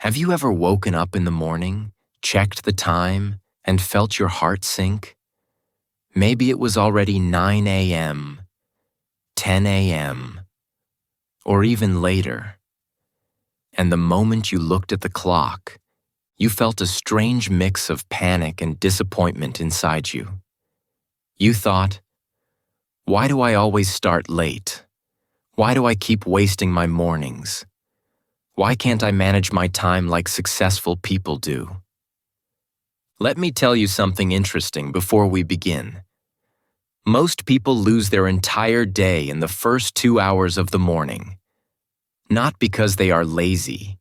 Have you ever woken up in the morning, checked the time, and felt your heart sink? Maybe it was already 9 a.m., 10 a.m., or even later. And the moment you looked at the clock, you felt a strange mix of panic and disappointment inside you. You thought, why do I always start late? Why do I keep wasting my mornings? Why can't I manage my time like successful people do? Let me tell you something interesting before we begin. Most people lose their entire day in the first 2 hours of the morning. Not because they are lazy,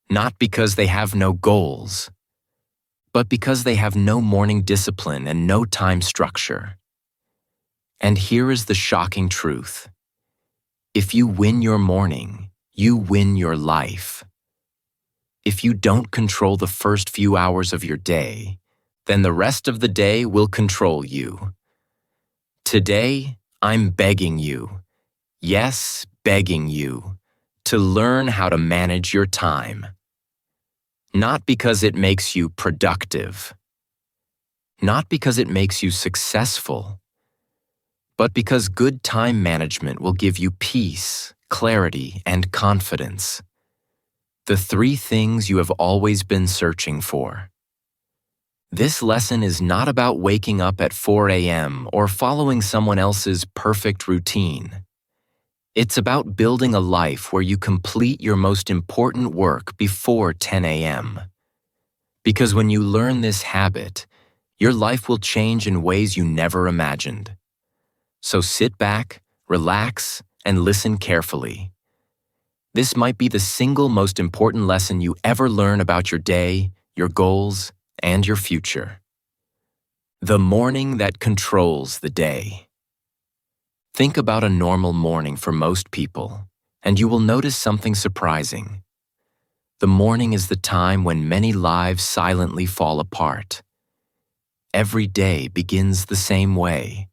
not because they have no goals, but because they have no morning discipline and no time structure. And here is the shocking truth. If you win your morning, you win your life. If you don't control the first few hours of your day, then the rest of the day will control you. Today, I'm begging you, yes, begging you, to learn how to manage your time. Not because it makes you productive, not because it makes you successful, but because good time management will give you peace, clarity, and confidence. The 3 things you have always been searching for. This lesson is not about waking up at 4 a.m. or following someone else's perfect routine. It's about building a life where you complete your most important work before 10 a.m. Because when you learn this habit, your life will change in ways you never imagined. So sit back, relax, and listen carefully. This might be the single most important lesson you ever learn about your day, your goals, and your future. The morning that controls the day. Think about a normal morning for most people, and you will notice something surprising. The morning is the time when many lives silently fall apart. Every day begins the same way.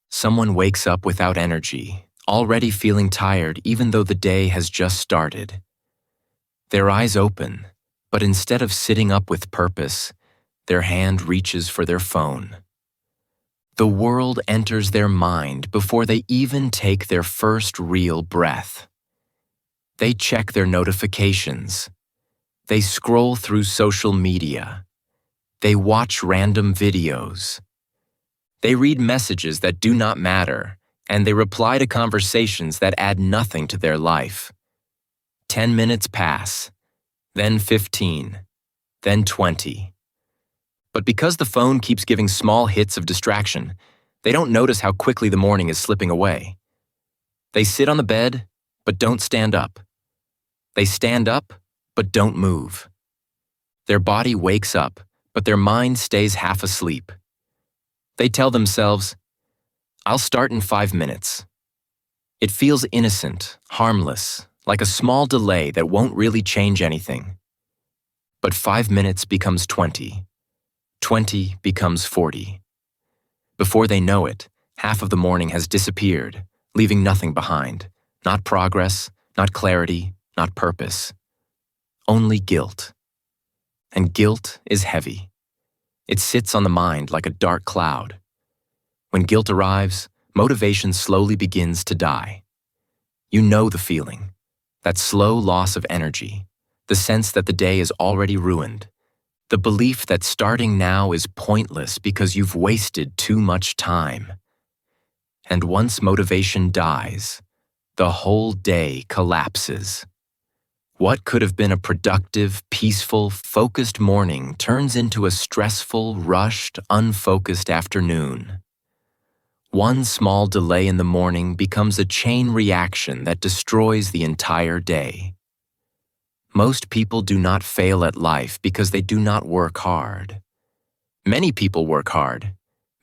Someone wakes up without energy, already feeling tired even though the day has just started. Their eyes open, but instead of sitting up with purpose, their hand reaches for their phone. The world enters their mind before they even take their first real breath. They check their notifications. They scroll through social media. They watch random videos. They read messages that do not matter, and they reply to conversations that add nothing to their life. 10 minutes pass, then 15, then 20. But because the phone keeps giving small hits of distraction, they don't notice how quickly the morning is slipping away. They sit on the bed, but don't stand up. They stand up, but don't move. Their body wakes up, but their mind stays half asleep. They tell themselves, I'll start in 5 minutes. It feels innocent, harmless, like a small delay that won't really change anything. But 5 minutes becomes 20. 20 becomes 40. Before they know it, half of the morning has disappeared, leaving nothing behind. Not progress, not clarity, not purpose. Only guilt. And guilt is heavy. It sits on the mind like a dark cloud. When guilt arrives, motivation slowly begins to die. You know the feeling, that slow loss of energy, the sense that the day is already ruined, the belief that starting now is pointless because you've wasted too much time. And once motivation dies, the whole day collapses. What could have been a productive, peaceful, focused morning turns into a stressful, rushed, unfocused afternoon. One small delay in the morning becomes a chain reaction that destroys the entire day. Most people do not fail at life because they do not work hard. Many people work hard.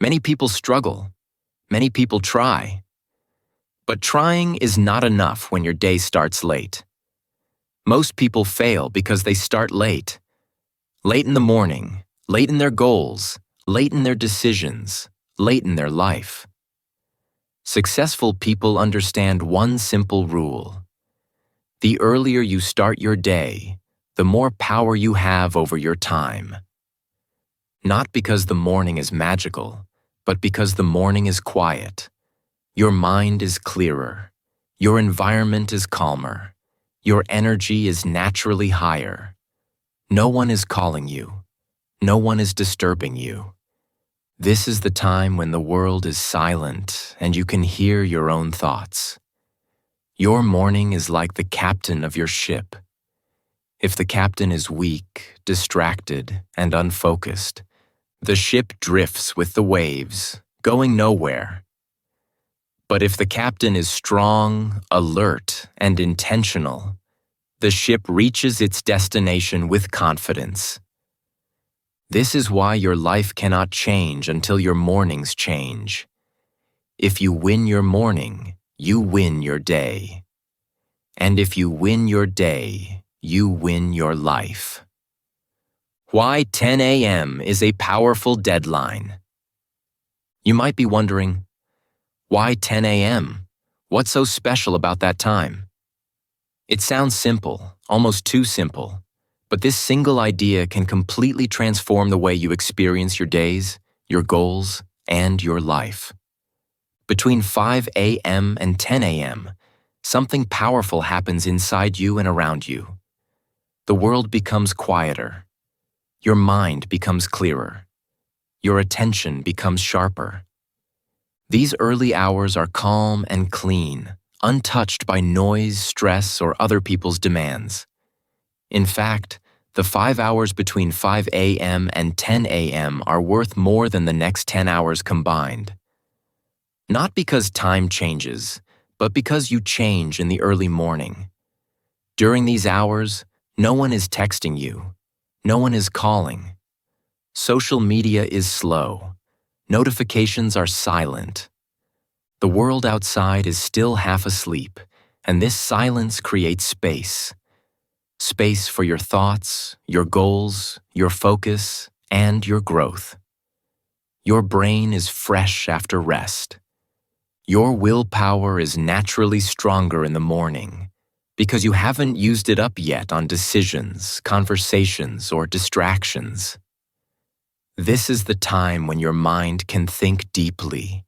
Many people struggle. Many people try. But trying is not enough when your day starts late. Most people fail because they start late. Late in the morning, late in their goals, late in their decisions, late in their life. Successful people understand one simple rule. The earlier you start your day, the more power you have over your time. Not because the morning is magical, but because the morning is quiet. Your mind is clearer. Your environment is calmer. Your energy is naturally higher. No one is calling you. No one is disturbing you. This is the time when the world is silent and you can hear your own thoughts. Your morning is like the captain of your ship. If the captain is weak, distracted, and unfocused, the ship drifts with the waves, going nowhere. But if the captain is strong, alert, and intentional, the ship reaches its destination with confidence. This is why your life cannot change until your mornings change. If you win your morning, you win your day. And if you win your day, you win your life. Why 10 a.m. is a powerful deadline. You might be wondering, why 10 a.m.? What's so special about that time? It sounds simple, almost too simple, but this single idea can completely transform the way you experience your days, your goals, and your life. Between 5 a.m. and 10 a.m., something powerful happens inside you and around you. The world becomes quieter. Your mind becomes clearer. Your attention becomes sharper. These early hours are calm and clean, untouched by noise, stress, or other people's demands. In fact, the 5 hours between 5 a.m. and 10 a.m. are worth more than the next 10 hours combined. Not because time changes, but because you change in the early morning. During these hours, no one is texting you. No one is calling. Social media is slow. Notifications are silent. The world outside is still half asleep, and this silence creates space. Space for your thoughts, your goals, your focus, and your growth. Your brain is fresh after rest. Your willpower is naturally stronger in the morning because you haven't used it up yet on decisions, conversations, or distractions. This is the time when your mind can think deeply,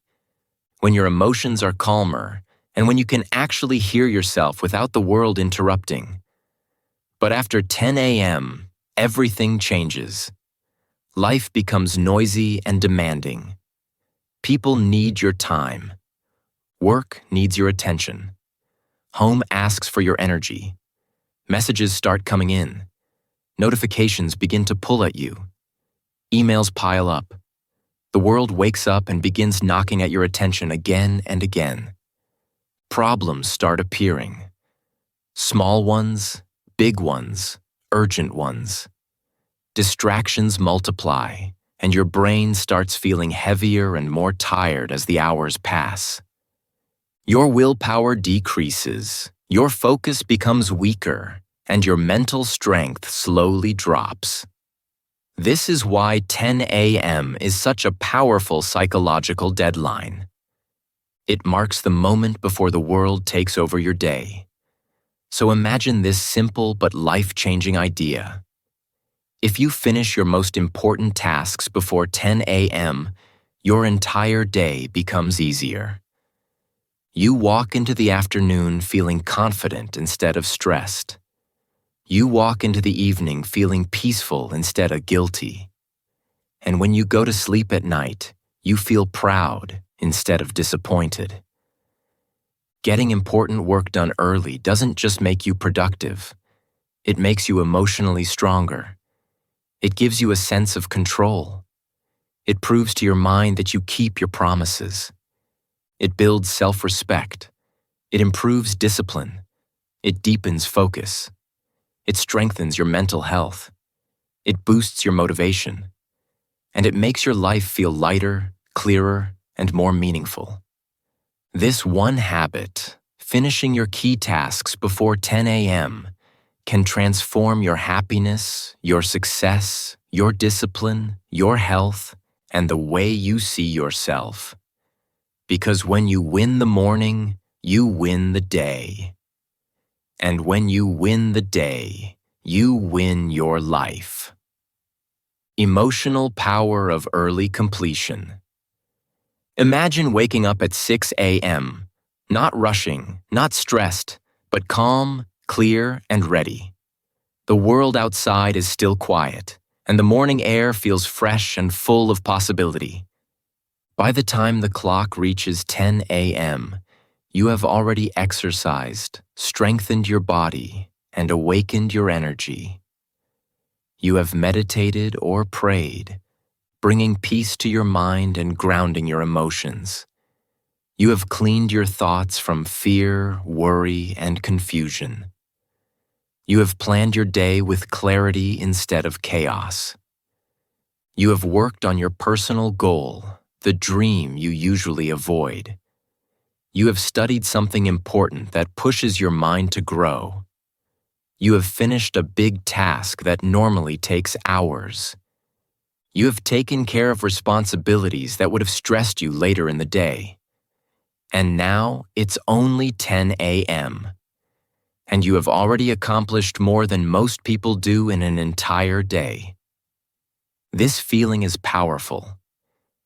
when your emotions are calmer, and when you can actually hear yourself without the world interrupting. But after 10 a.m., everything changes. Life becomes noisy and demanding. People need your time. Work needs your attention. Home asks for your energy. Messages start coming in. Notifications begin to pull at you. Emails pile up. The world wakes up and begins knocking at your attention again and again. Problems start appearing. Small ones, big ones, urgent ones. Distractions multiply, and your brain starts feeling heavier and more tired as the hours pass. Your willpower decreases, your focus becomes weaker, and your mental strength slowly drops. This is why 10 a.m. is such a powerful psychological deadline. It marks the moment before the world takes over your day. So imagine this simple but life-changing idea. If you finish your most important tasks before 10 a.m., your entire day becomes easier. You walk into the afternoon feeling confident instead of stressed. You walk into the evening feeling peaceful instead of guilty. And when you go to sleep at night, you feel proud instead of disappointed. Getting important work done early doesn't just make you productive. It makes you emotionally stronger. It gives you a sense of control. It proves to your mind that you keep your promises. It builds self-respect. It improves discipline. It deepens focus. It strengthens your mental health. It boosts your motivation. And it makes your life feel lighter, clearer, and more meaningful. This one habit, finishing your key tasks before 10 a.m., can transform your happiness, your success, your discipline, your health, and the way you see yourself. Because when you win the morning, you win the day. And when you win the day, you win your life. Emotional power of early completion. Imagine waking up at 6 a.m., not rushing, not stressed, but calm, clear, and ready. The world outside is still quiet, and the morning air feels fresh and full of possibility. By the time the clock reaches 10 a.m., you have already exercised, strengthened your body, and awakened your energy. You have meditated or prayed, bringing peace to your mind and grounding your emotions. You have cleaned your thoughts from fear, worry, and confusion. You have planned your day with clarity instead of chaos. You have worked on your personal goal, the dream you usually avoid. You have studied something important that pushes your mind to grow. You have finished a big task that normally takes hours. You have taken care of responsibilities that would have stressed you later in the day. And now it's only 10 a.m. And you have already accomplished more than most people do in an entire day. This feeling is powerful.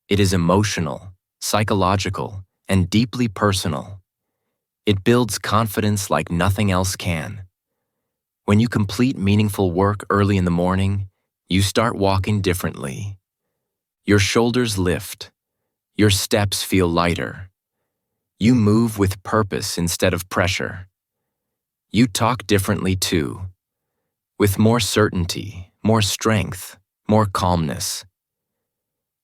It is emotional, psychological, and deeply personal. It builds confidence like nothing else can. When you complete meaningful work early in the morning, you start walking differently. Your shoulders lift. Your steps feel lighter. You move with purpose instead of pressure. You talk differently too, with more certainty, more strength, more calmness.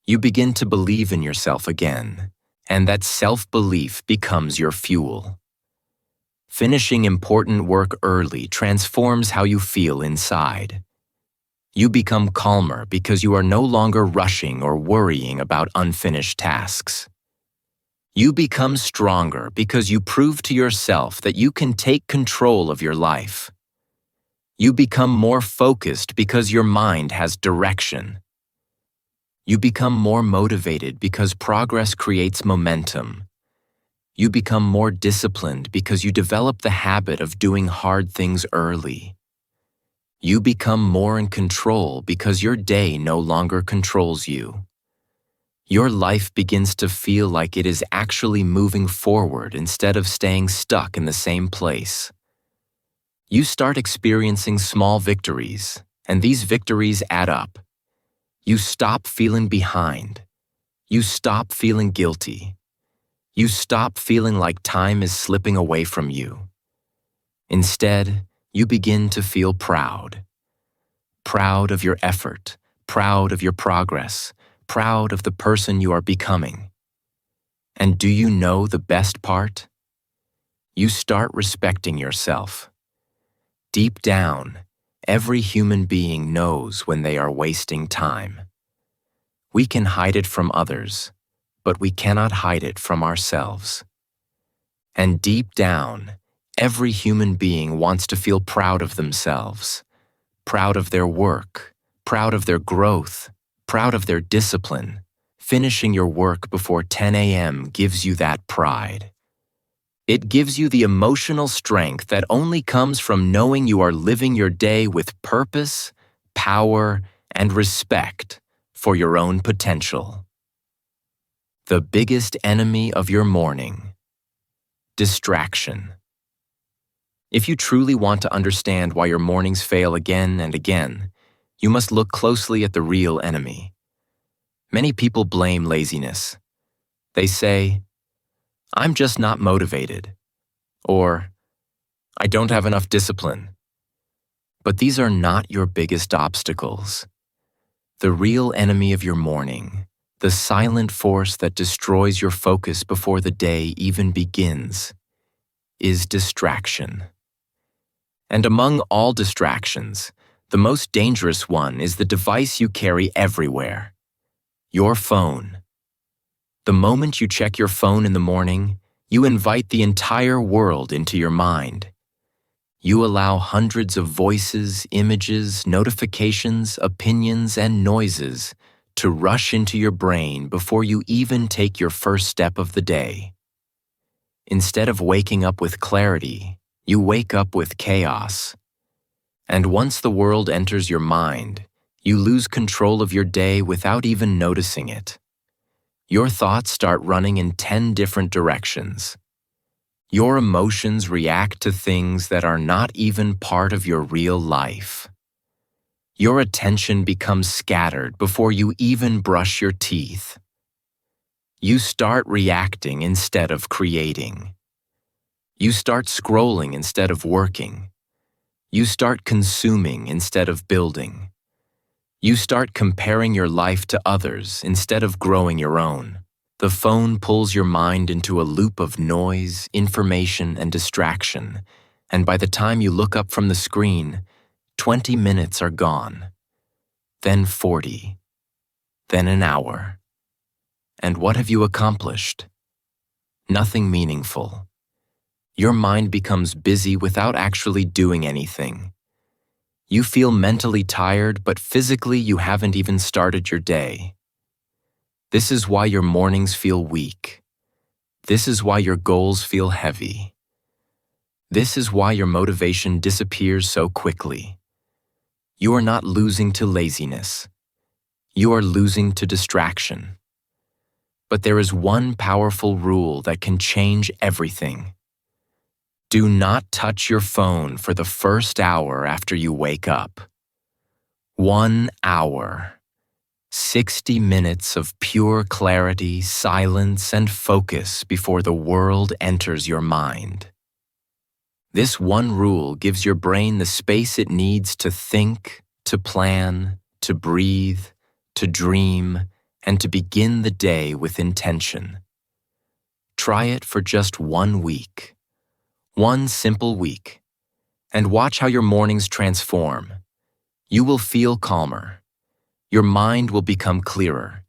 You begin to believe in yourself again, and that self-belief becomes your fuel. Finishing important work early transforms how you feel inside. You become calmer because you are no longer rushing or worrying about unfinished tasks. You become stronger because you prove to yourself that you can take control of your life. You become more focused because your mind has direction. You become more motivated because progress creates momentum. You become more disciplined because you develop the habit of doing hard things early. You become more in control because your day no longer controls you. Your life begins to feel like it is actually moving forward instead of staying stuck in the same place. You start experiencing small victories, and these victories add up. You stop feeling behind. You stop feeling guilty. You stop feeling like time is slipping away from you. Instead, you begin to feel proud. Proud of your effort, proud of your progress, proud of the person you are becoming. And do you know the best part? You start respecting yourself. Deep down, every human being knows when they are wasting time. We can hide it from others, but we cannot hide it from ourselves. And deep down, every human being wants to feel proud of themselves, proud of their work, proud of their growth, proud of their discipline. Finishing your work before 10 a.m. gives you that pride. It gives you the emotional strength that only comes from knowing you are living your day with purpose, power, and respect for your own potential. The biggest enemy of your morning: distraction. If you truly want to understand why your mornings fail again and again, you must look closely at the real enemy. Many people blame laziness. They say, "I'm just not motivated," or "I don't have enough discipline." But these are not your biggest obstacles. The real enemy of your morning, the silent force that destroys your focus before the day even begins, is distraction. And among all distractions, the most dangerous one is the device you carry everywhere: your phone. The moment you check your phone in the morning, you invite the entire world into your mind. You allow hundreds of voices, images, notifications, opinions, and noises to rush into your brain before you even take your first step of the day. Instead of waking up with clarity, you wake up with chaos. And once the world enters your mind, you lose control of your day without even noticing it. Your thoughts start running in 10 different directions. Your emotions react to things that are not even part of your real life. Your attention becomes scattered before you even brush your teeth. You start reacting instead of creating. You start scrolling instead of working. You start consuming instead of building. You start comparing your life to others instead of growing your own. The phone pulls your mind into a loop of noise, information, and distraction, and by the time you look up from the screen, 20 minutes are gone. Then 40. Then an hour. And what have you accomplished? Nothing meaningful. Your mind becomes busy without actually doing anything. You feel mentally tired, but physically you haven't even started your day. This is why your mornings feel weak. This is why your goals feel heavy. This is why your motivation disappears so quickly. You are not losing to laziness. You are losing to distraction. But there is one powerful rule that can change everything. Do not touch your phone for the first hour after you wake up. 1 hour. 60 minutes of pure clarity, silence, and focus before the world enters your mind. This one rule gives your brain the space it needs to think, to plan, to breathe, to dream, and to begin the day with intention. Try it for just 1 week. 1 simple week, and watch how your mornings transform. You will feel calmer. Your mind will become clearer.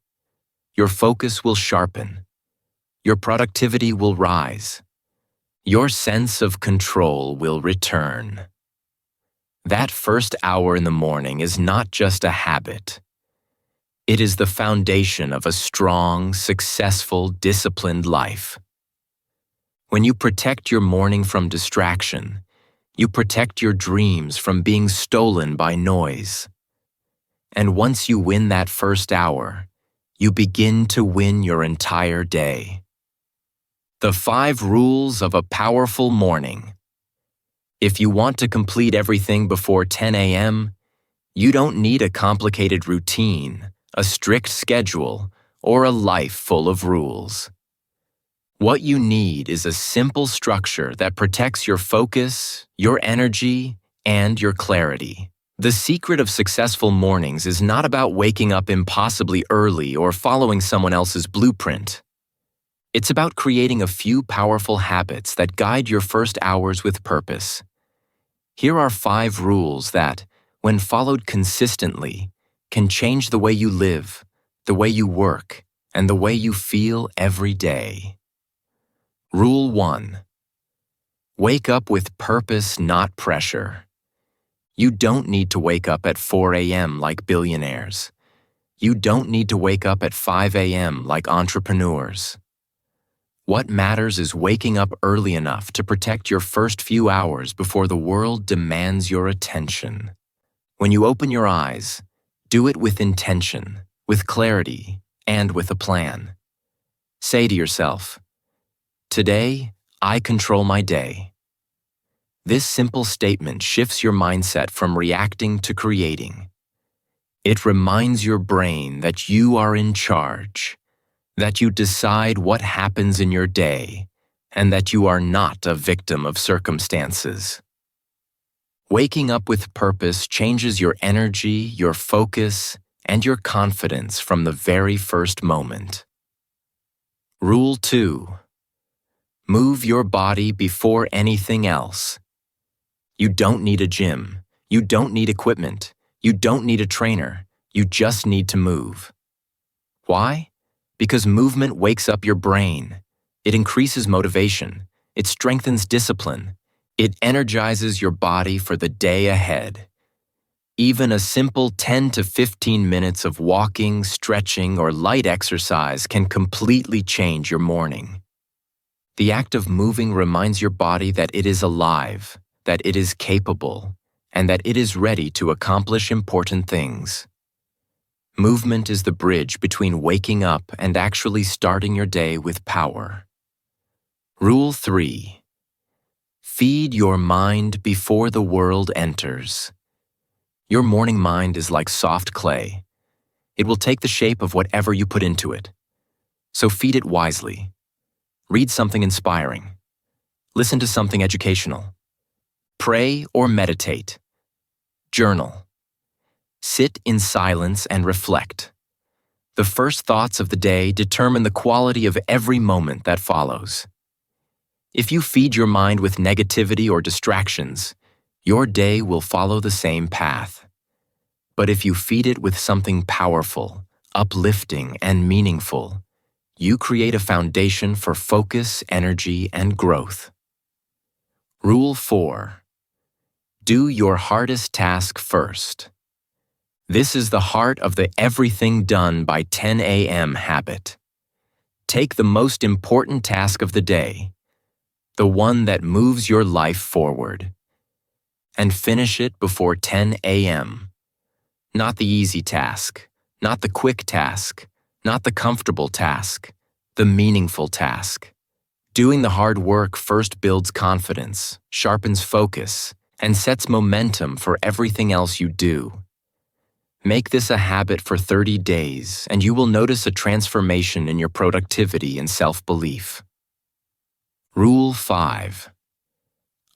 Your focus will sharpen. Your productivity will rise. Your sense of control will return. That first hour in the morning is not just a habit. It is the foundation of a strong, successful, disciplined life. When you protect your morning from distraction, you protect your dreams from being stolen by noise. And once you win that first hour, you begin to win your entire day. The 5 rules of a powerful morning. If you want to complete everything before 10 a.m., you don't need a complicated routine, a strict schedule, or a life full of rules. What you need is a simple structure that protects your focus, your energy, and your clarity. The secret of successful mornings is not about waking up impossibly early or following someone else's blueprint. It's about creating a few powerful habits that guide your first hours with purpose. Here are 5 rules that, when followed consistently, can change the way you live, the way you work, and the way you feel every day. Rule 1. Wake up with purpose, not pressure. You don't need to wake up at 4 a.m. like billionaires. You don't need to wake up at 5 a.m. like entrepreneurs. What matters is waking up early enough to protect your first few hours before the world demands your attention. When you open your eyes, do it with intention, with clarity, and with a plan. Say to yourself, "Today, I control my day." This simple statement shifts your mindset from reacting to creating. It reminds your brain that you are in charge, that you decide what happens in your day, and that you are not a victim of circumstances. Waking up with purpose changes your energy, your focus, and your confidence from the very first moment. Rule 2. Move your body before anything else. You don't need a gym. You don't need equipment. You don't need a trainer. You just need to move. Why? Because movement wakes up your brain. It increases motivation. It strengthens discipline. It energizes your body for the day ahead. Even a simple 10 to 15 minutes of walking, stretching, or light exercise can completely change your morning. The act of moving reminds your body that it is alive, that it is capable, and that it is ready to accomplish important things. Movement is the bridge between waking up and actually starting your day with power. Rule 3. Feed your mind before the world enters. Your morning mind is like soft clay. It will take the shape of whatever you put into it. So feed it wisely. Read something inspiring. Listen to something educational. Pray or meditate. Journal. Sit in silence and reflect. The first thoughts of the day determine the quality of every moment that follows. If you feed your mind with negativity or distractions, your day will follow the same path. But if you feed it with something powerful, uplifting, and meaningful, you create a foundation for focus, energy, and growth. Rule 4. Do your hardest task first. This is the heart of the everything done by 10 a.m. habit. Take the most important task of the day, the one that moves your life forward, and finish it before 10 a.m. Not the easy task, not the quick task, not the comfortable task, the meaningful task. Doing the hard work first builds confidence, sharpens focus, and sets momentum for everything else you do. Make this a habit for 30 days, and you will notice a transformation in your productivity and self-belief. Rule 5.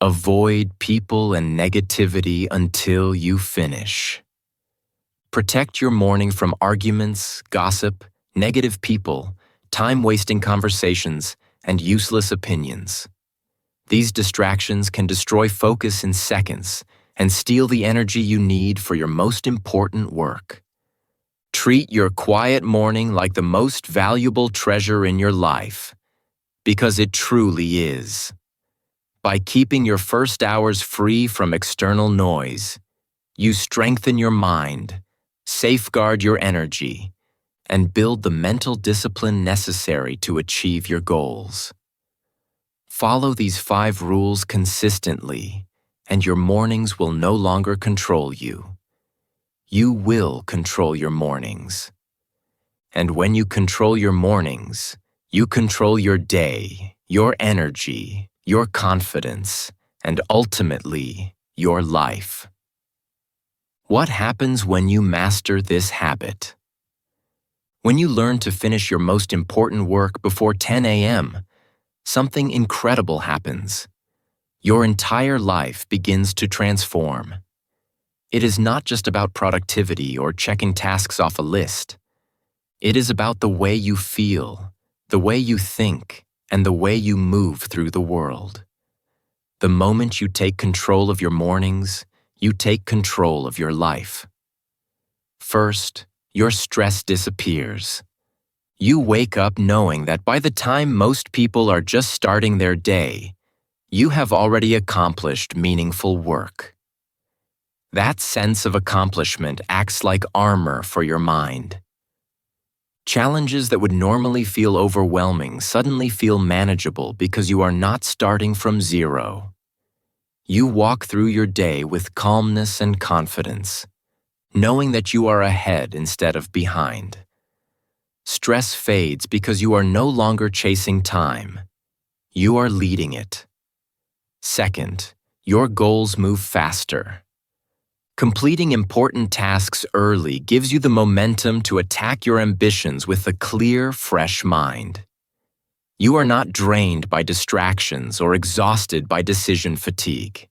Avoid people and negativity until you finish. Protect your morning from arguments, gossip, negative people, time-wasting conversations, and useless opinions. These distractions can destroy focus in seconds and steal the energy you need for your most important work. Treat your quiet morning like the most valuable treasure in your life, because it truly is. By keeping your first hours free from external noise, you strengthen your mind, safeguard your energy, and build the mental discipline necessary to achieve your goals. Follow these 5 rules consistently, and your mornings will no longer control you. You will control your mornings. And when you control your mornings, you control your day, your energy, your confidence, and ultimately, your life. What happens when you master this habit? When you learn to finish your most important work before 10 a.m., something incredible happens. Your entire life begins to transform. It is not just about productivity or checking tasks off a list. It is about the way you feel, the way you think, and the way you move through the world. The moment you take control of your mornings, you take control of your life. First, your stress disappears. You wake up knowing that by the time most people are just starting their day, you have already accomplished meaningful work. That sense of accomplishment acts like armor for your mind. Challenges that would normally feel overwhelming suddenly feel manageable because you are not starting from zero. You walk through your day with calmness and confidence, knowing that you are ahead instead of behind. Stress fades because you are no longer chasing time. You are leading it. Second, your goals move faster. Completing important tasks early gives you the momentum to attack your ambitions with a clear, fresh mind. You are not drained by distractions or exhausted by decision fatigue.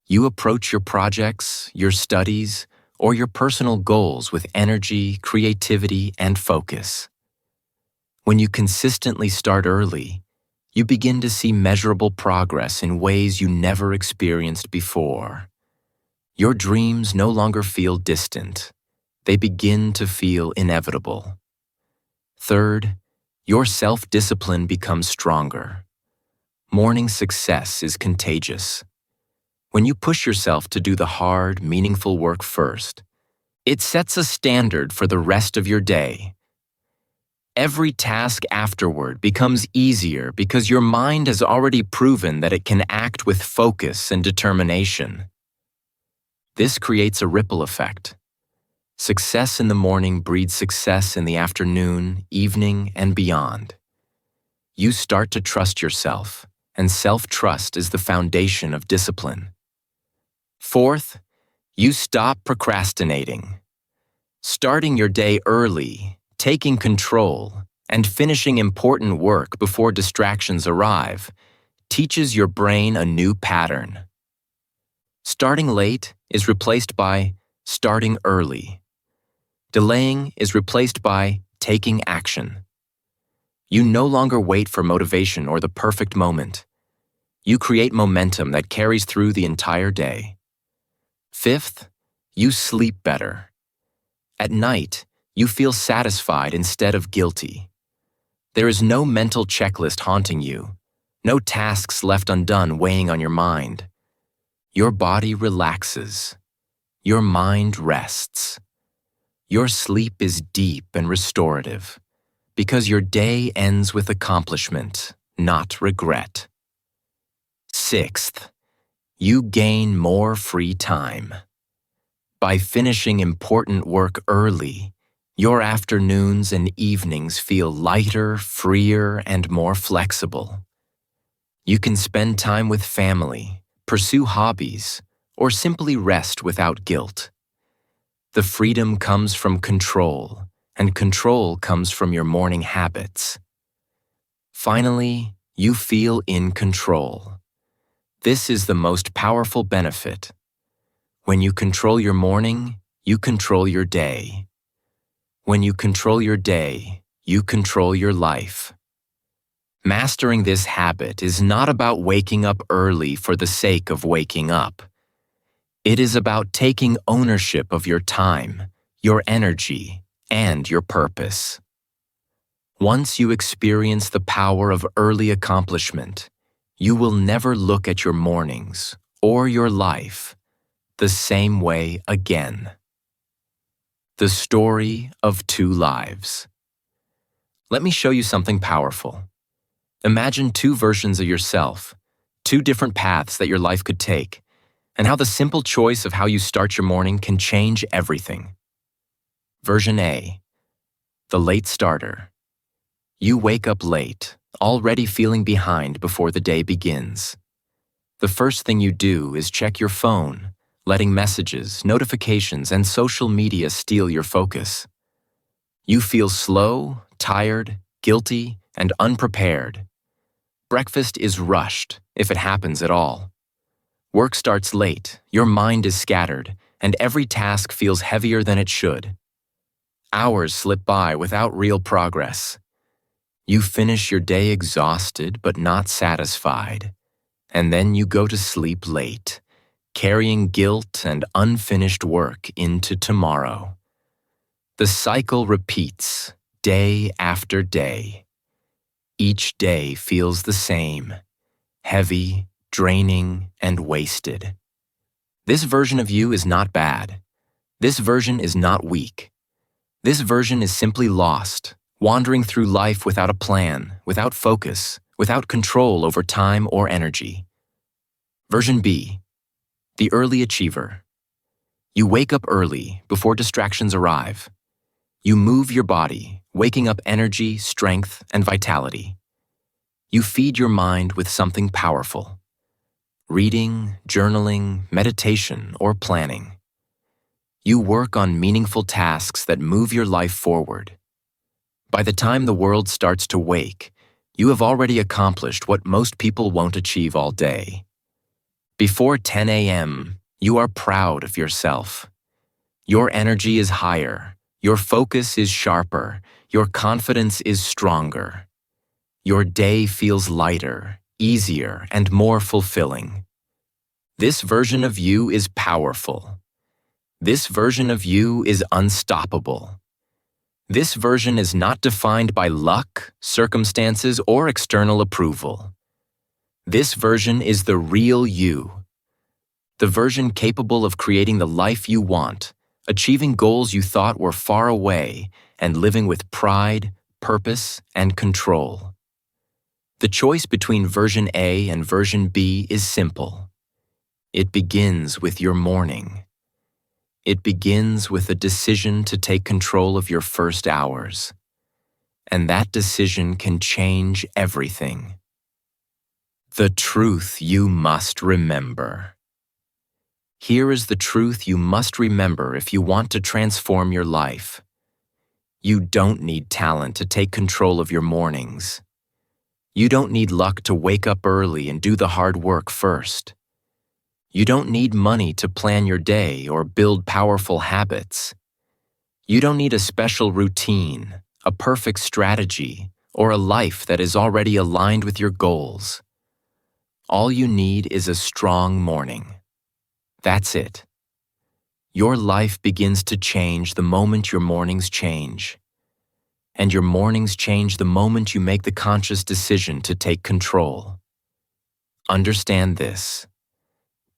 You approach your projects, your studies, or your personal goals with energy, creativity, and focus. When you consistently start early, you begin to see measurable progress in ways you never experienced before. Your dreams no longer feel distant. They begin to feel inevitable. Third, your self-discipline becomes stronger. Morning success is contagious. When you push yourself to do the hard, meaningful work first, it sets a standard for the rest of your day. Every task afterward becomes easier because your mind has already proven that it can act with focus and determination. This creates a ripple effect. Success in the morning breeds success in the afternoon, evening, and beyond. You start to trust yourself, and self-trust is the foundation of discipline. Fourth, you stop procrastinating. Starting your day early, taking control, and finishing important work before distractions arrive teaches your brain a new pattern. Starting late is replaced by starting early. Delaying is replaced by taking action. You no longer wait for motivation or the perfect moment. You create momentum that carries through the entire day. Fifth, you sleep better. At night, you feel satisfied instead of guilty. There is no mental checklist haunting you, no tasks left undone weighing on your mind. Your body relaxes. Your mind rests. Your sleep is deep and restorative because your day ends with accomplishment, not regret. Sixth, you gain more free time. By finishing important work early, your afternoons and evenings feel lighter, freer, and more flexible. You can spend time with family, pursue hobbies, or simply rest without guilt. The freedom comes from control, and control comes from your morning habits. Finally, you feel in control. This is the most powerful benefit. When you control your morning, you control your day. When you control your day, you control your life. Mastering this habit is not about waking up early for the sake of waking up. It is about taking ownership of your time, your energy, and your purpose. Once you experience the power of early accomplishment, you will never look at your mornings or your life the same way again. The story of two lives. Let me show you something powerful. Imagine two versions of yourself, two different paths that your life could take, and how the simple choice of how you start your morning can change everything. Version A, the late starter. You wake up late, already feeling behind before the day begins. The first thing you do is check your phone, letting messages, notifications, and social media steal your focus. You feel slow, tired, guilty, and unprepared. Breakfast is rushed, if it happens at all. Work starts late, your mind is scattered, and every task feels heavier than it should. Hours slip by without real progress. You finish your day exhausted but not satisfied, and then you go to sleep late, carrying guilt and unfinished work into tomorrow. The cycle repeats, day after day. Each day feels the same, heavy, draining, and wasted. This version of you is not bad. This version is not weak. This version is simply lost, wandering through life without a plan, without focus, without control over time or energy. Version B, the early achiever. You wake up early, before distractions arrive. You move your body, waking up energy, strength, and vitality. You feed your mind with something powerful. Reading, journaling, meditation, or planning. You work on meaningful tasks that move your life forward. By the time the world starts to wake, you have already accomplished what most people won't achieve all day. Before 10 a.m., you are proud of yourself. Your energy is higher, your focus is sharper, your confidence is stronger. Your day feels lighter, easier, and more fulfilling. This version of you is powerful. This version of you is unstoppable. This version is not defined by luck, circumstances, or external approval. This version is the real you. The version capable of creating the life you want, achieving goals you thought were far away, and living with pride, purpose, and control. The choice between version A and version B is simple. It begins with your morning. It begins with a decision to take control of your first hours, and that decision can change everything. The truth you must remember. Here is the truth you must remember if you want to transform your life. You don't need talent to take control of your mornings. You don't need luck to wake up early and do the hard work first. You don't need money to plan your day or build powerful habits. You don't need a special routine, a perfect strategy, or a life that is already aligned with your goals. All you need is a strong morning. That's it. Your life begins to change the moment your mornings change. And your mornings change the moment you make the conscious decision to take control. Understand this.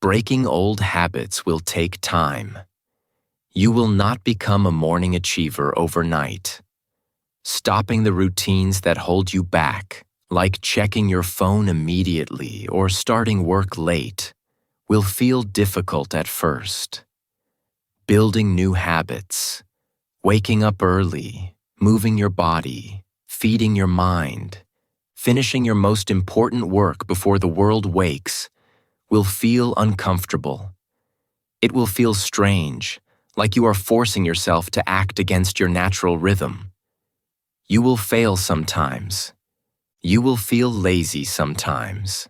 Breaking old habits will take time. You will not become a morning achiever overnight. Stopping the routines that hold you back, like checking your phone immediately or starting work late, will feel difficult at first. Building new habits, waking up early, moving your body, feeding your mind, finishing your most important work before the world wakes, will feel uncomfortable. It will feel strange, like you are forcing yourself to act against your natural rhythm. You will fail sometimes. You will feel lazy sometimes.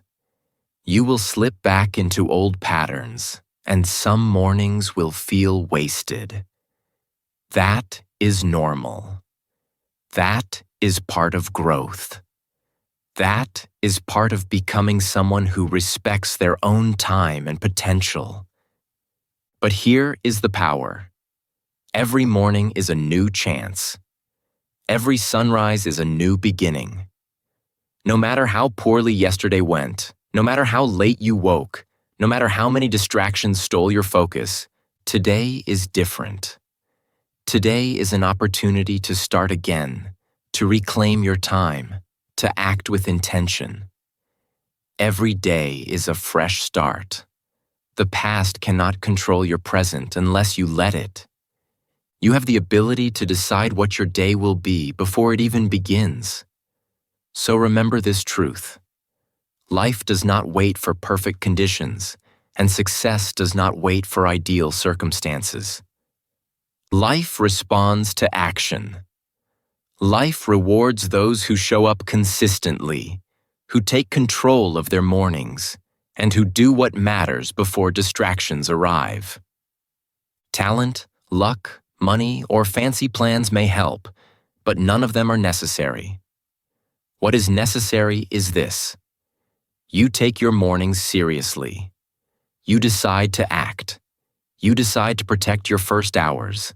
You will slip back into old patterns, and some mornings will feel wasted. That is normal. That is part of growth. That is part of becoming someone who respects their own time and potential. But here is the power. Every morning is a new chance. Every sunrise is a new beginning. No matter how poorly yesterday went, no matter how late you woke, no matter how many distractions stole your focus, today is different. Today is an opportunity to start again, to reclaim your time, to act with intention. Every day is a fresh start. The past cannot control your present unless you let it. You have the ability to decide what your day will be before it even begins. So remember this truth. Life does not wait for perfect conditions, and success does not wait for ideal circumstances. Life responds to action. Life rewards those who show up consistently, who take control of their mornings, and who do what matters before distractions arrive. Talent, luck, money, or fancy plans may help, but none of them are necessary. What is necessary is this. You take your mornings seriously. You decide to act. You decide to protect your first hours.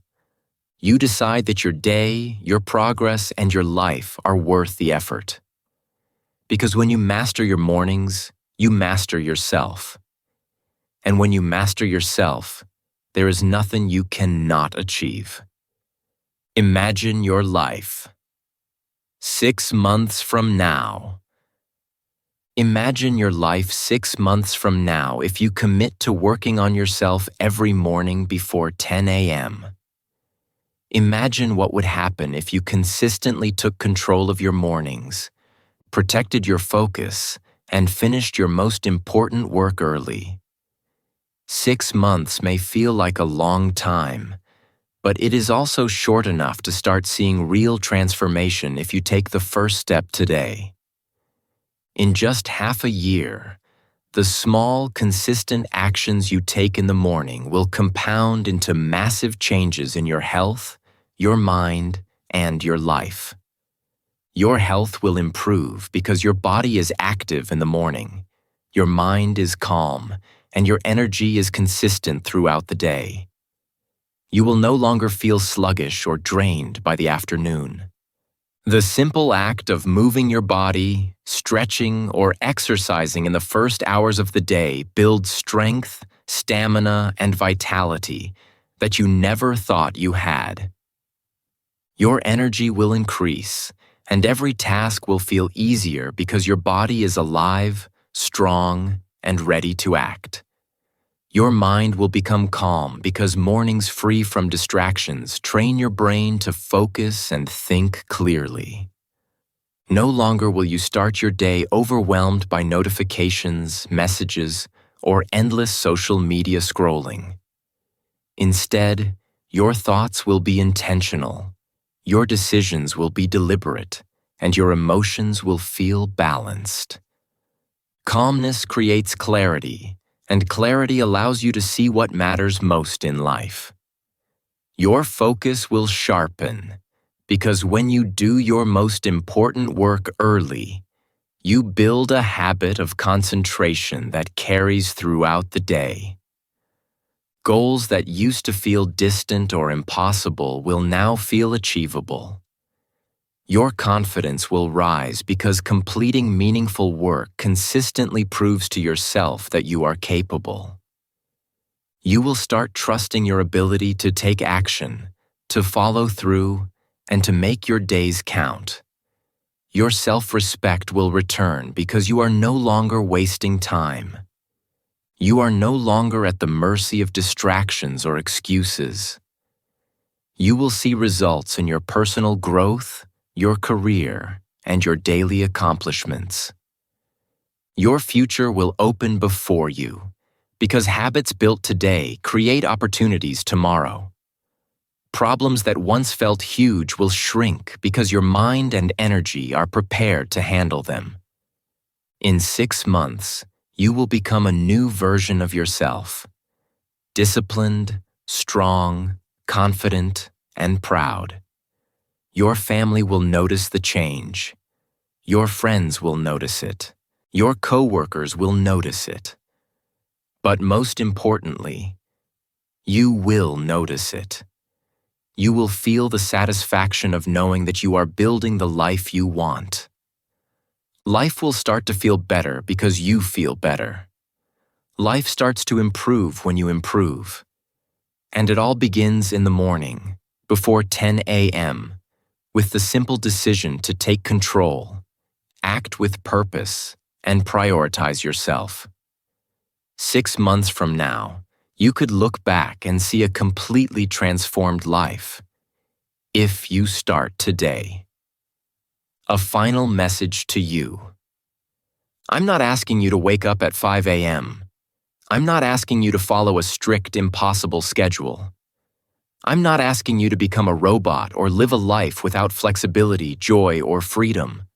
You decide that your day, your progress, and your life are worth the effort. Because when you master your mornings, you master yourself. And when you master yourself, there is nothing you cannot achieve. Imagine your life. 6 months from now. Imagine your life 6 months from now if you commit to working on yourself every morning before 10 a.m. Imagine what would happen if you consistently took control of your mornings, protected your focus, and finished your most important work early. 6 months may feel like a long time, but it is also short enough to start seeing real transformation if you take the first step today. In just half a year, the small, consistent actions you take in the morning will compound into massive changes in your health, your mind, and your life. Your health will improve because your body is active in the morning, your mind is calm, and your energy is consistent throughout the day. You will no longer feel sluggish or drained by the afternoon. The simple act of moving your body, stretching, or exercising in the first hours of the day builds strength, stamina, and vitality that you never thought you had. Your energy will increase, and every task will feel easier because your body is alive, strong, and ready to act. Your mind will become calm because mornings free from distractions train your brain to focus and think clearly. No longer will you start your day overwhelmed by notifications, messages, or endless social media scrolling. Instead, your thoughts will be intentional, your decisions will be deliberate, and your emotions will feel balanced. Calmness creates clarity, and clarity allows you to see what matters most in life. Your focus will sharpen, because when you do your most important work early, you build a habit of concentration that carries throughout the day. Goals that used to feel distant or impossible will now feel achievable. Your confidence will rise because completing meaningful work consistently proves to yourself that you are capable. You will start trusting your ability to take action, to follow through, and to make your days count. Your self-respect will return because you are no longer wasting time. You are no longer at the mercy of distractions or excuses. You will see results in your personal growth, your career, and your daily accomplishments. Your future will open before you, because habits built today create opportunities tomorrow. Problems that once felt huge will shrink because your mind and energy are prepared to handle them. In 6 months, you will become a new version of yourself. Disciplined, strong, confident, and proud. Your family will notice the change. Your friends will notice it. Your coworkers will notice it. But most importantly, you will notice it. You will feel the satisfaction of knowing that you are building the life you want. Life will start to feel better because you feel better. Life starts to improve when you improve. And it all begins in the morning, before 10 a.m., with the simple decision to take control, act with purpose, and prioritize yourself. 6 months from now, you could look back and see a completely transformed life. If you start today. A final message to you. I'm not asking you to wake up at 5 a.m. I'm not asking you to follow a strict, impossible schedule. I'm not asking you to become a robot or live a life without flexibility, joy, or freedom.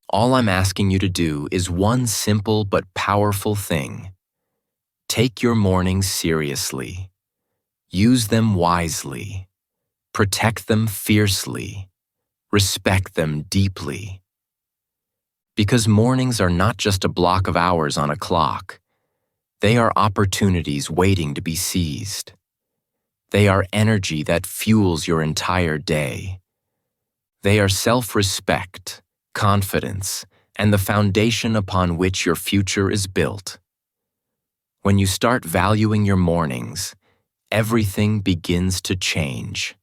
All I'm asking you to do is one simple but powerful thing. Take your mornings seriously. Use them wisely. Protect them fiercely. Respect them deeply. Because mornings are not just a block of hours on a clock. They are opportunities waiting to be seized. They are energy that fuels your entire day. They are self-respect, confidence, and the foundation upon which your future is built. When you start valuing your mornings, everything begins to change.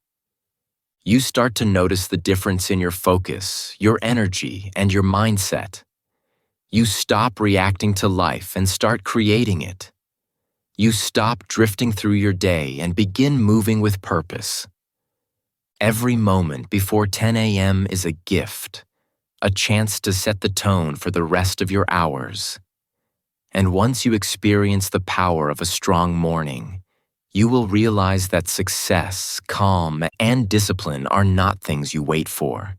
You start to notice the difference in your focus, your energy, and your mindset. You stop reacting to life and start creating it. You stop drifting through your day and begin moving with purpose. Every moment before 10 a.m. is a gift, a chance to set the tone for the rest of your hours. And once you experience the power of a strong morning, you will realize that success, calm, and discipline are not things you wait for.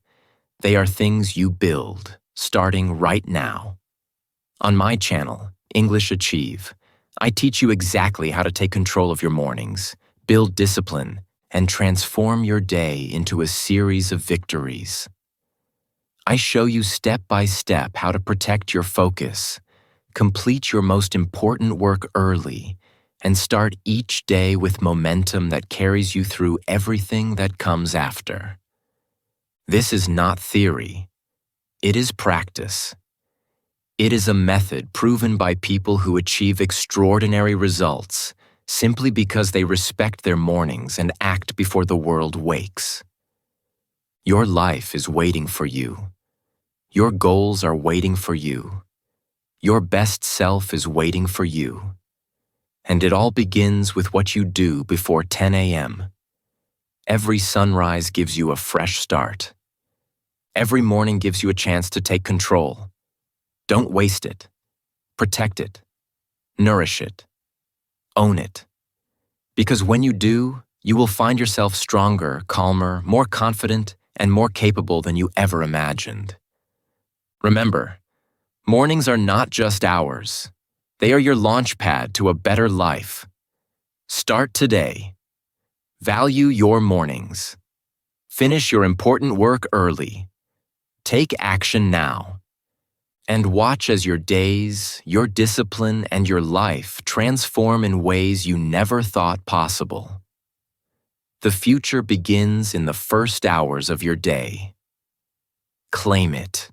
They are things you build, starting right now. On my channel, English Achieve, I teach you exactly how to take control of your mornings, build discipline, and transform your day into a series of victories. I show you step by step how to protect your focus, complete your most important work early, and start each day with momentum that carries you through everything that comes after. This is not theory. It is practice. It is a method proven by people who achieve extraordinary results simply because they respect their mornings and act before the world wakes. Your life is waiting for you. Your goals are waiting for you. Your best self is waiting for you. And it all begins with what you do before 10 a.m. Every sunrise gives you a fresh start. Every morning gives you a chance to take control. Don't waste it. Protect it. Nourish it. Own it. Because when you do, you will find yourself stronger, calmer, more confident, and more capable than you ever imagined. Remember, mornings are not just hours. They are your launch pad to a better life. Start today. Value your mornings. Finish your important work early. Take action now. And watch as your days, your discipline, and your life transform in ways you never thought possible. The future begins in the first hours of your day. Claim it.